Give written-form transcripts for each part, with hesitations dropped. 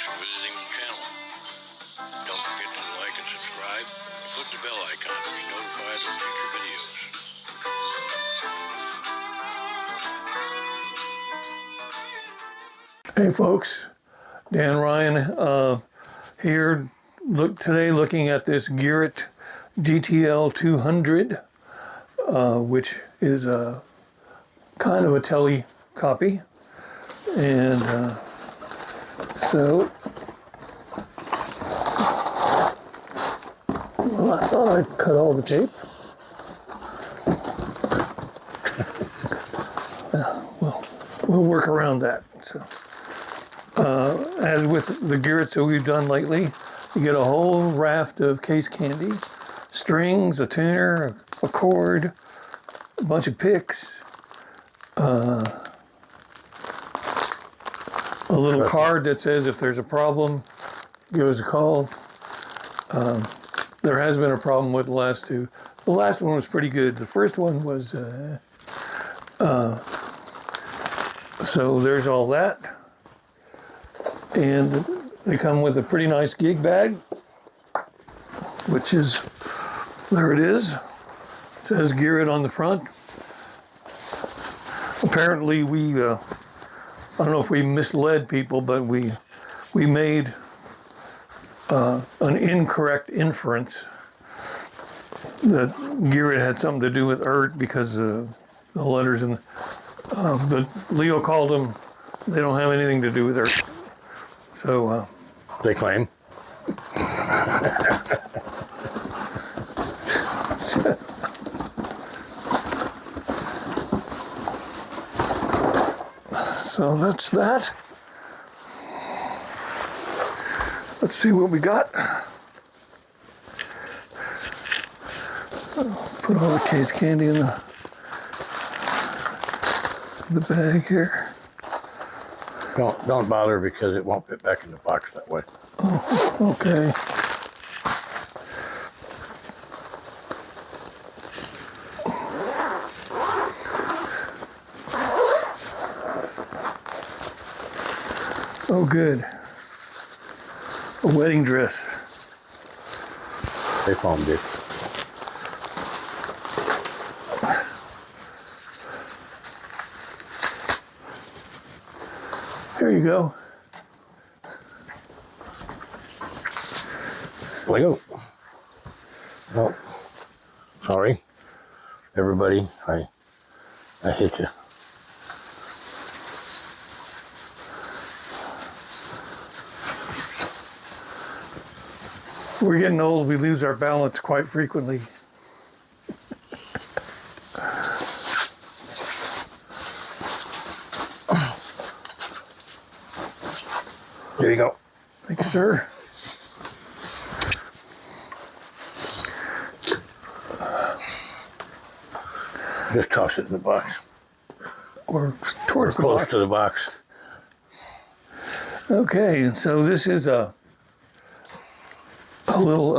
for visiting the channel. Don't forget to like and subscribe and click the bell icon to be notified of future videos. Hey folks, Dan Ryan here. Today looking at this Gearit GTL-200, which is a kind of a tele copy, and so well, I thought I'd cut all the tape. We'll work around that. So. As with the Gearits that we've done lately, you get a whole raft of case candy, strings, a tuner, a cord, a bunch of picks, a little card that says if there's a problem, give us a call. There has been a problem with the last two. The last one was pretty good. The first one was, so there's all that. And they come with a pretty nice gig bag, which is, there it is. It says Gearit on the front. Apparently I don't know if we misled people, but we made an incorrect inference that Gearit had something to do with ERT because the letters in, but Leo called them, they don't have anything to do with ERT. So, they claim. So that's that. Let's see what we got. Put all the case candy in the bag here. Don't bother because it won't fit back in the box that way. Oh, okay. Oh, good. A wedding dress. They foamed it. There you go. Lego. Oh, sorry, everybody. I hit you. We're getting old. We lose our balance quite frequently. There you go. Thank you, sir. Just toss it in the box. Or towards the close box. to the box. Okay, so this is a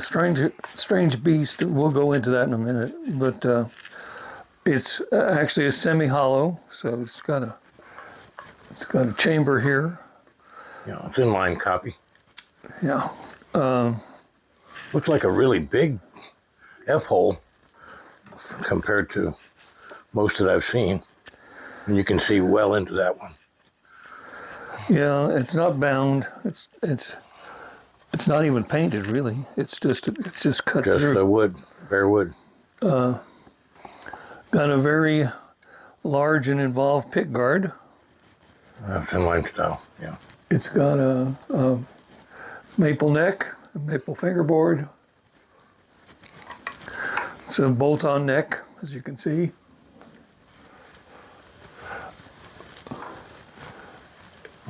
strange beast. We'll go into that in a minute, but it's actually a semi-hollow, so it's got a chamber here. Yeah, it's inline copy. Yeah. Looks like a really big F-hole compared to most that I've seen. And you can see well into that one. Yeah, it's not bound. It's not even painted really. It's just cut through. Just the wood, bare wood. Got a very large and involved pick guard. That's inline style, yeah. It's got a maple neck, a maple fingerboard. It's a bolt-on neck, as you can see.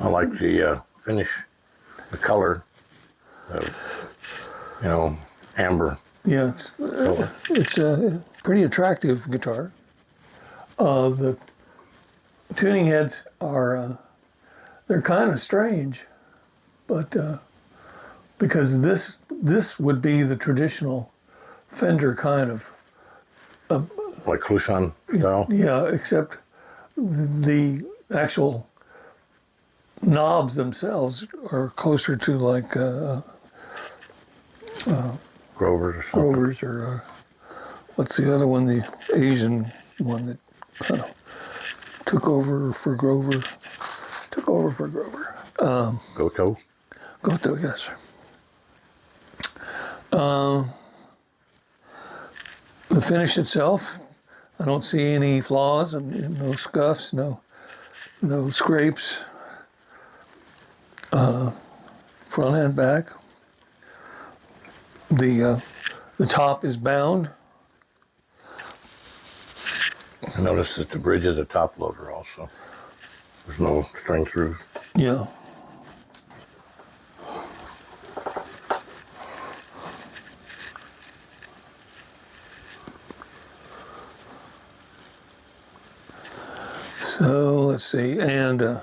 I like the finish, the color, amber. Yeah, it's a pretty attractive guitar. The tuning heads are they're kind of strange, but because this would be the traditional Fender kind of like Clouson style. Yeah, except the actual knobs themselves are closer to like Grovers or something. Grovers or what's the other one? The Asian one that kind of took over for Grover. Goto. Goto, yes. The finish itself, I don't see any flaws, no scuffs, no scrapes, front and back. The top is bound. I noticed that the bridge is a top loader also. There's no string throughs. Yeah. So let's see, and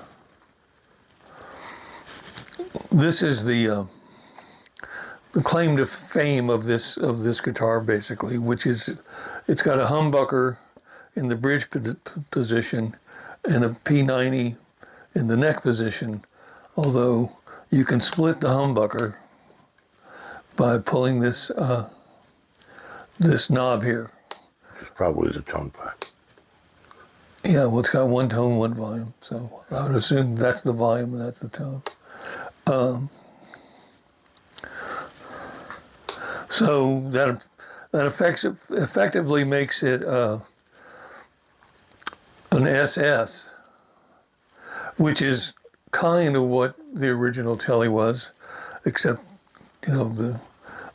this is the claim to fame of this guitar, basically, which is it's got a humbucker in the bridge position and a P90 in the neck position. Although you can split the humbucker by pulling this this knob here. It's probably the tone pipe. Yeah, well, it's got one tone, one volume, so I would assume that's the volume and that's the tone. So that effectively makes it an SS, which is kind of what the original Tele was, except the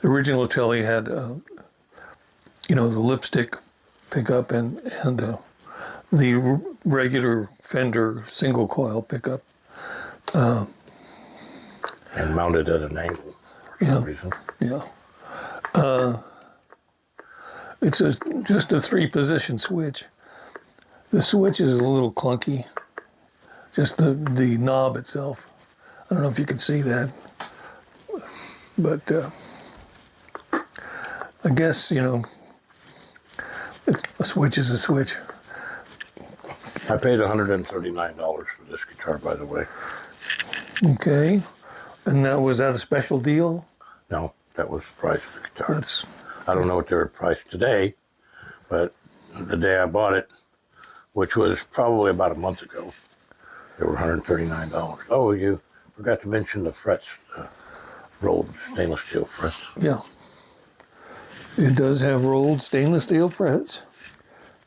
original Tele had the lipstick pickup and the regular Fender single coil pickup. And mounted at an angle for some reason. Yeah. It's just a 3-position switch. The switch is a little clunky. Just the knob itself. I don't know if you can see that. But I guess, a switch is a switch. I paid $139 for this guitar, by the way. Okay. And was that a special deal? No, that was the price of the guitar. That's, I don't know what they're priced today, but the day I bought it, which was probably about a month ago, they were $139. Oh, you forgot to mention the frets, rolled stainless steel frets. yeah. It does have rolled stainless steel frets.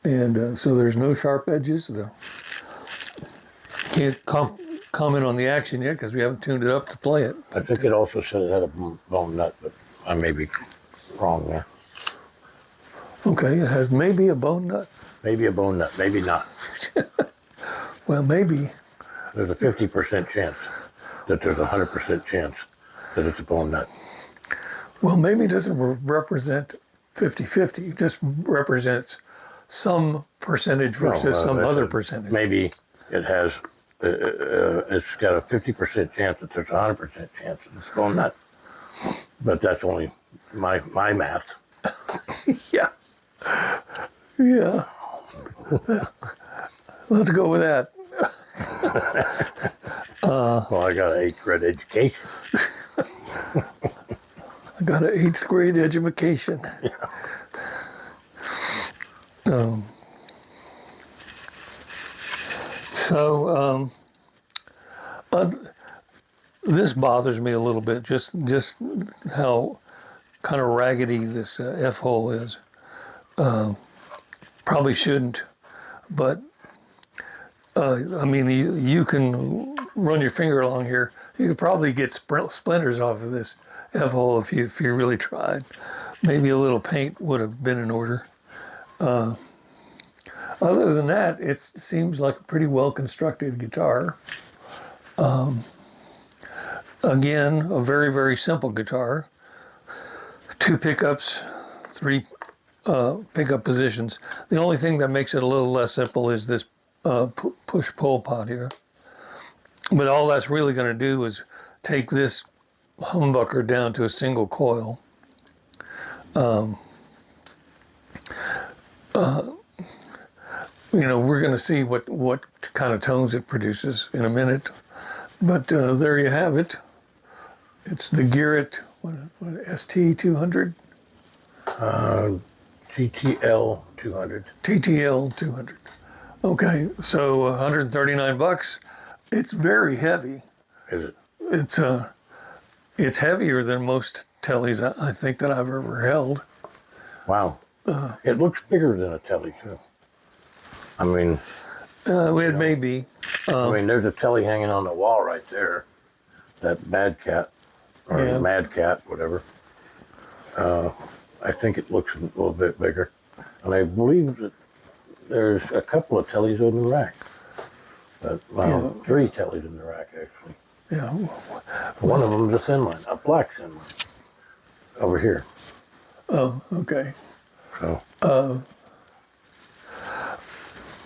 And so there's no sharp edges. Can't comment on the action yet because we haven't tuned it up to play it. I think it also said it had a bone nut, but I may be wrong there. Okay, it has maybe a bone nut. Maybe a bone nut, maybe not. Well, maybe. There's a 50% chance that there's a 100% chance that it's a bone nut. Well, maybe it doesn't represent 50-50. It just represents some percentage versus some other percentage. Maybe it has, it's got a 50% chance that there's a 100% chance that it's a bone nut. But that's only my math. Yeah. Yeah. Let's go with that. Well, I got an 8th grade education. I got an 8th grade education. Yeah. This bothers me a little bit, just how kind of raggedy this F-hole is. Probably shouldn't, but I mean, you can run your finger along here. You could probably get splinters off of this F-hole if you really tried. Maybe a little paint would have been in order. Other than that, it seems like a pretty well-constructed guitar. Again, a very, very simple guitar. 2 pickups, 3 pickup positions. The only thing that makes it a little less simple is this push-pull pot here. But all that's really going to do is take this humbucker down to a single coil. We're going to see what kind of tones it produces in a minute. But there you have it. It's the Gearit ST-200. GTL-200. TTL-200. Okay, so 139 bucks. It's very heavy. Is it? It's heavier than most tellies I think that I've ever held. Wow. It looks bigger than a telly too. I mean, It may be. I mean, there's a telly hanging on the wall right there. That Mad Cat, or Yeah. Mad Cat, whatever. I think it looks a little bit bigger. And I believe that there's a couple of tellies on the rack. But, well, 3 tellies in the rack, actually. Yeah. One of them is a thin line, a black thin line. Over here. Oh, okay. So,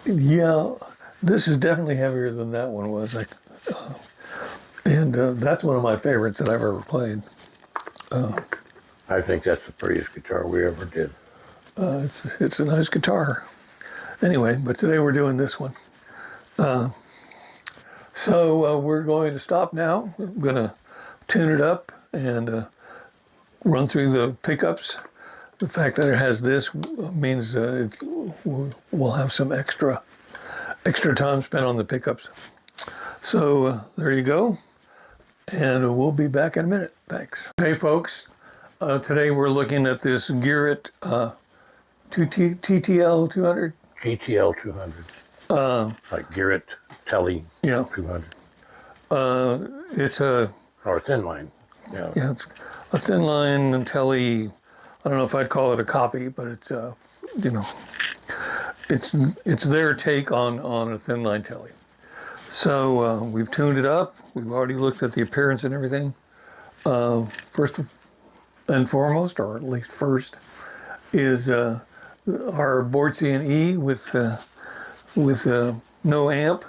Yeah, this is definitely heavier than that one was. And that's one of my favorites that I've ever played. I think that's the prettiest guitar we ever did. It's a nice guitar. Anyway, but today we're doing this one. So we're going to stop now. I'm going to tune it up and run through the pickups. The fact that it has this means we'll have some extra time spent on the pickups. So there you go. And we'll be back in a minute. Thanks. Hey folks, today we're looking at this Gearit TTL-200. GTL-200. Like Gearit Tele Yeah. 200. It's a Or thin line. Yeah. Yeah, it's a thin line telly. I don't know if I'd call it a copy, but it's it's their take on a thin line telly. So we've tuned it up. We've already looked at the appearance and everything. First and foremost, or at least first, is our board C&E with no amp.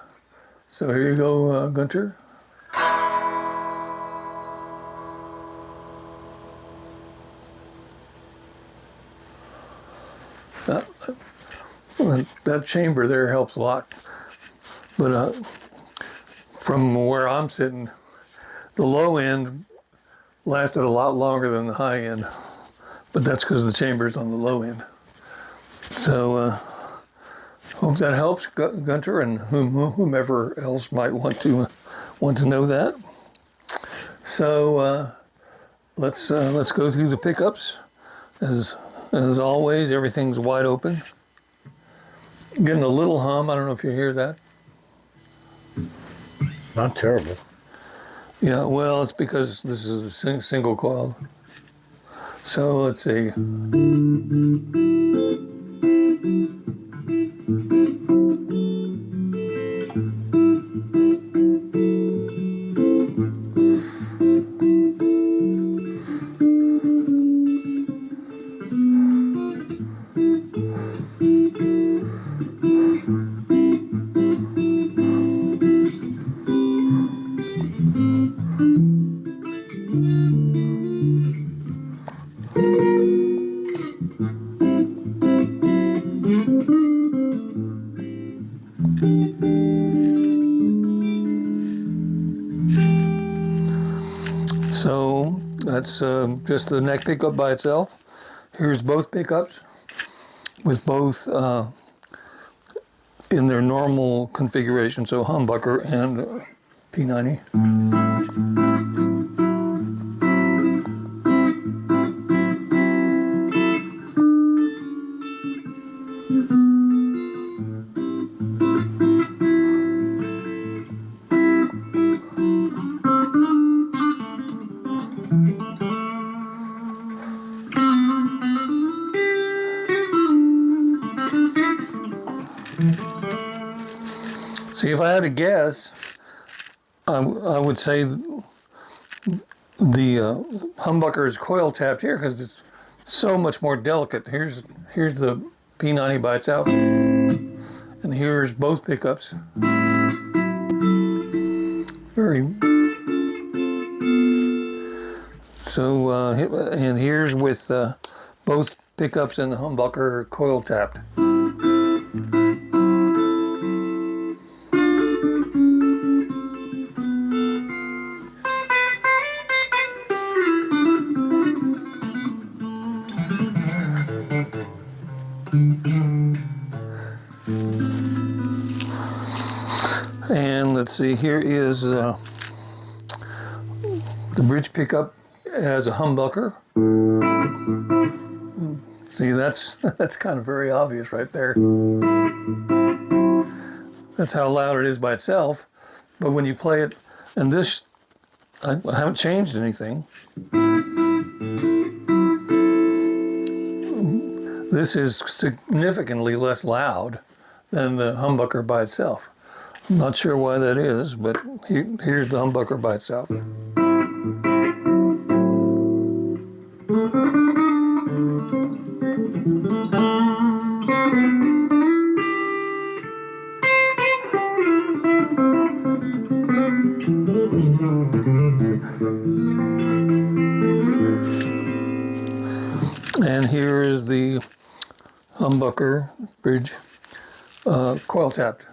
So here you go, Gunter. That chamber there helps a lot. But from where I'm sitting, the low end lasted a lot longer than the high end. But that's because the chamber's on the low end. So hope that helps, Gunter, and whomever else might want to know that. So let's go through the pickups. As always, everything's wide open. Getting a little hum. I don't know if you hear that. Not terrible. Yeah, well, it's because this is a single coil. So let's see. So that's just the neck pickup by itself. Here's both pickups with both in their normal configuration, so humbucker and P90. See, if I had to guess, I would say the humbucker is coil tapped here because it's so much more delicate. Here's the P90 by itself, and here's both pickups. Very. So and here's with both pickups and the humbucker coil tapped. see, here is the bridge pickup as a humbucker. See, that's kind of very obvious right there. That's how loud it is by itself. But when you play it, and this, I haven't changed anything. This is significantly less loud than the humbucker by itself. I'm not sure why that is, but here's the humbucker by itself. And here is the humbucker bridge coil tapped.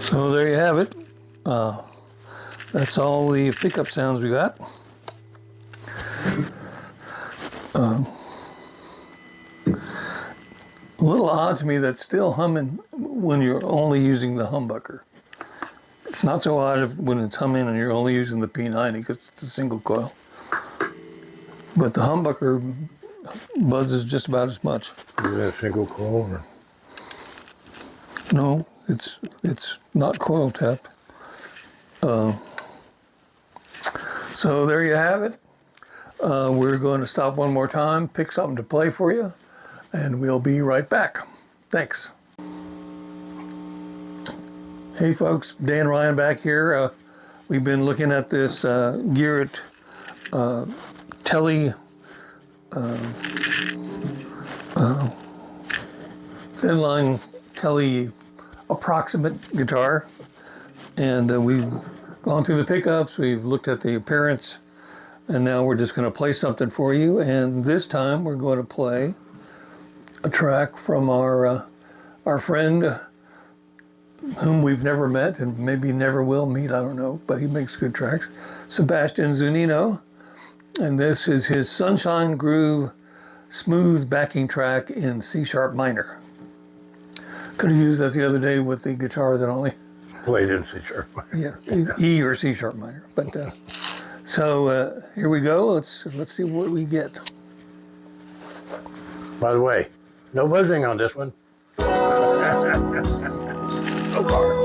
So there you have it. That's all the pickup sounds we got. A little odd to me that's still humming when you're only using the humbucker. It's not so odd when it's humming and you're only using the P90 because it's a single coil. But the humbucker buzzes just about as much. Is that a single coil? Or? No, it's not coil tapped. So there you have it. We're going to stop one more time, pick something to play for you, and we'll be right back. Thanks. Hey folks, Dan Ryan back here. We've been looking at this Gearit Tele Thinline Tele approximate guitar, and we've gone through the pickups, we've looked at the appearance, and now we're just going to play something for you. And this time we're going to play a track from our friend whom we've never met and maybe never will meet, I don't know, but he makes good tracks, Sebastian Zunino. And this is his Sunshine Groove smooth backing track in C# minor. Could have used that the other day with the guitar that only Played in C#. yeah, E or C# minor. But so here we go. Let's see what we get. By the way, no buzzing on this one. So far.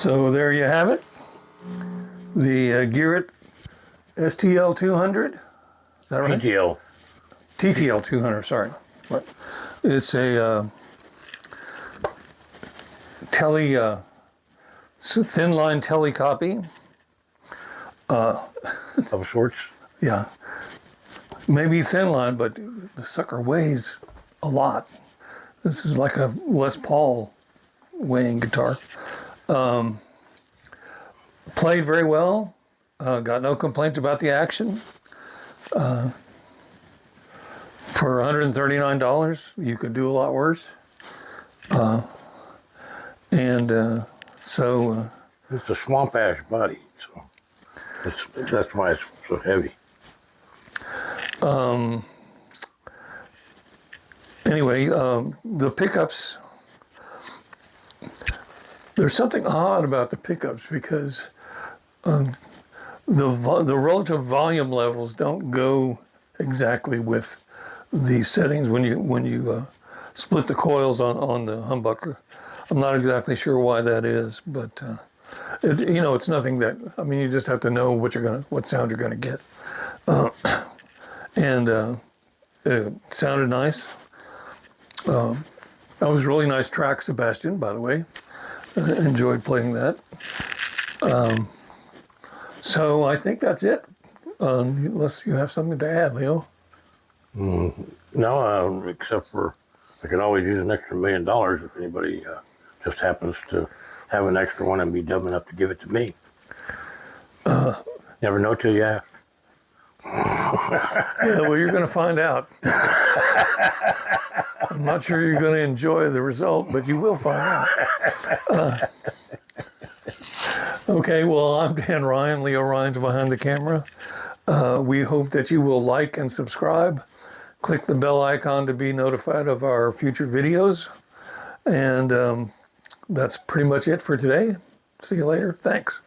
So there you have it. The Gearit STL-200. Is that right? GTL. TTL-200, sorry. Right. It's a Thinline Tele copy. Of sorts. Yeah. Maybe Thinline, but the sucker weighs a lot. This is like a Les Paul weighing guitar. Played very well. Got no complaints about the action. For $139, you could do a lot worse. So it's a swamp ash body, so that's why it's so heavy. Anyway, the pickups. There's something odd about the pickups because the relative volume levels don't go exactly with the settings when you split the coils on the humbucker. I'm not exactly sure why that is, but it's nothing that, I mean, you just have to know what sound you're gonna get. It sounded nice. That was a really nice track, Sebastian, by the way. Enjoyed playing that. So I think that's it. Unless you have something to add, Leo. No, except for I could always use an extra $1 million if anybody just happens to have an extra one and be dumb enough to give it to me. Never know till you ask. Yeah, well, you're going to find out. I'm not sure you're going to enjoy the result, but you will find out. Okay, well, I'm Dan Ryan. Leo Ryan's behind the camera. We hope that you will like and subscribe. Click the bell icon to be notified of our future videos. And that's pretty much it for today. See you later. Thanks.